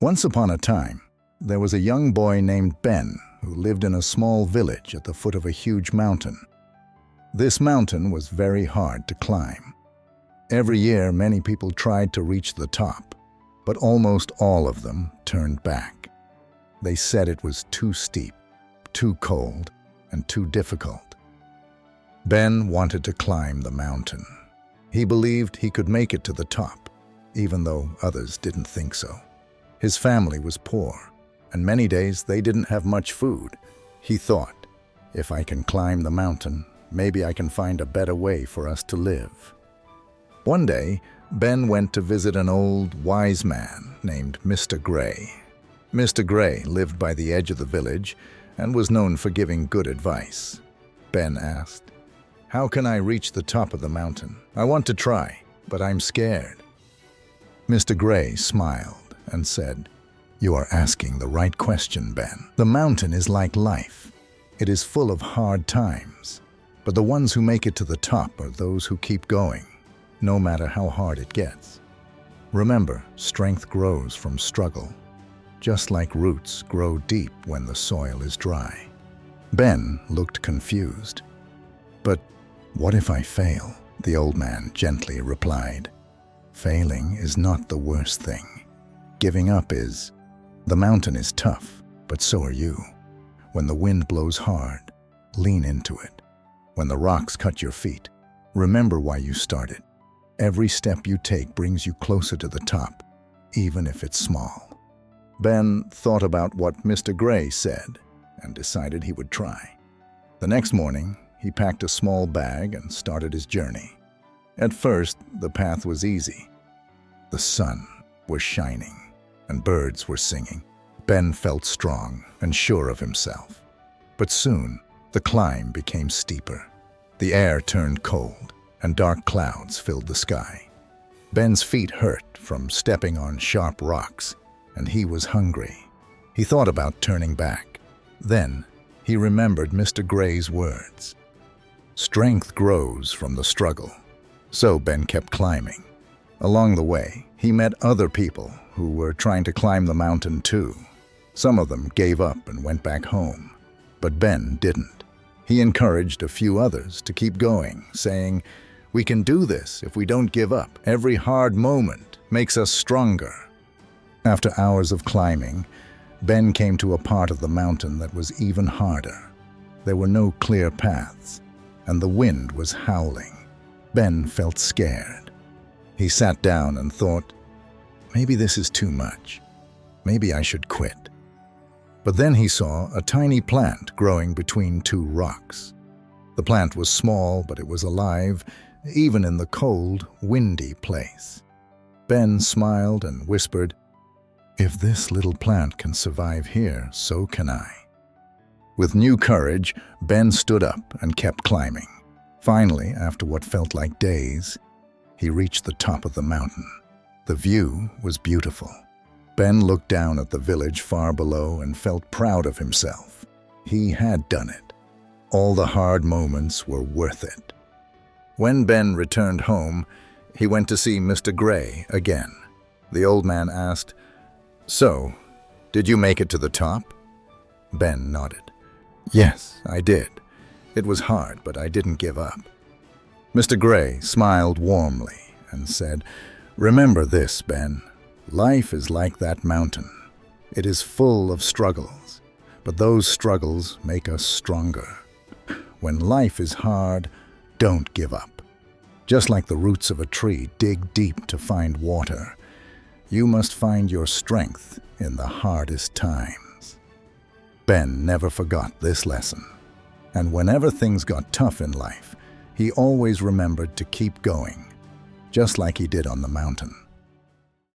Once upon a time, there was a young boy named Ben who lived in a small village at the foot of a huge mountain. This mountain was very hard to climb. Every year, many people tried to reach the top, but almost all of them turned back. They said it was too steep, too cold, and too difficult. Ben wanted to climb the mountain. He believed he could make it to the top, even though others didn't think so. His family was poor, and many days they didn't have much food. He thought, if I can climb the mountain, maybe I can find a better way for us to live. One day, Ben went to visit an old, wise man named Mr. Gray. Mr. Gray lived by the edge of the village and was known for giving good advice. Ben asked, "How can I reach the top of the mountain? I want to try, but I'm scared." Mr. Gray smiled and said, "You are asking the right question, Ben. The mountain is like life. It is full of hard times, but the ones who make it to the top are those who keep going, no matter how hard it gets. Remember, strength grows from struggle, just like roots grow deep when the soil is dry." Ben looked confused. "But what if I fail?" the old man gently replied. "Failing is not the worst thing. Giving up is. The mountain is tough, but so are you. When the wind blows hard, lean into it. When the rocks cut your feet, remember why you started. Every step you take brings you closer to the top, even if it's small." Ben thought about what Mr. Gray said and decided he would try. The next morning, he packed a small bag and started his journey. At first, the path was easy. The sun was shining and birds were singing. Ben felt strong and sure of himself. But soon, the climb became steeper. The air turned cold and dark clouds filled the sky. Ben's feet hurt from stepping on sharp rocks, and he was hungry. He thought about turning back. Then, he remembered Mr. Gray's words. Strength grows from the struggle. So Ben kept climbing. Along the way, he met other people who were trying to climb the mountain too. Some of them gave up and went back home, but Ben didn't. He encouraged a few others to keep going, saying, "We can do this if we don't give up. Every hard moment makes us stronger." After hours of climbing, Ben came to a part of the mountain that was even harder. There were no clear paths, and the wind was howling. Ben felt scared. He sat down and thought, maybe this is too much. Maybe I should quit. But then he saw a tiny plant growing between two rocks. The plant was small, but it was alive, even in the cold, windy place. Ben smiled and whispered, "If this little plant can survive here, so can I." With new courage, Ben stood up and kept climbing. Finally, after what felt like days, he reached the top of the mountain. The view was beautiful. Ben looked down at the village far below and felt proud of himself. He had done it. All the hard moments were worth it. When Ben returned home, he went to see Mr. Gray again. The old man asked, "So, did you make it to the top?" Ben nodded. "Yes, I did. It was hard, but I didn't give up." Mr. Gray smiled warmly and said, "Remember this, Ben. Life is like that mountain. It is full of struggles, but those struggles make us stronger. When life is hard, don't give up. Just like the roots of a tree dig deep to find water, you must find your strength in the hardest times." Ben never forgot this lesson, and whenever things got tough in life, he always remembered to keep going, just like he did on the mountain.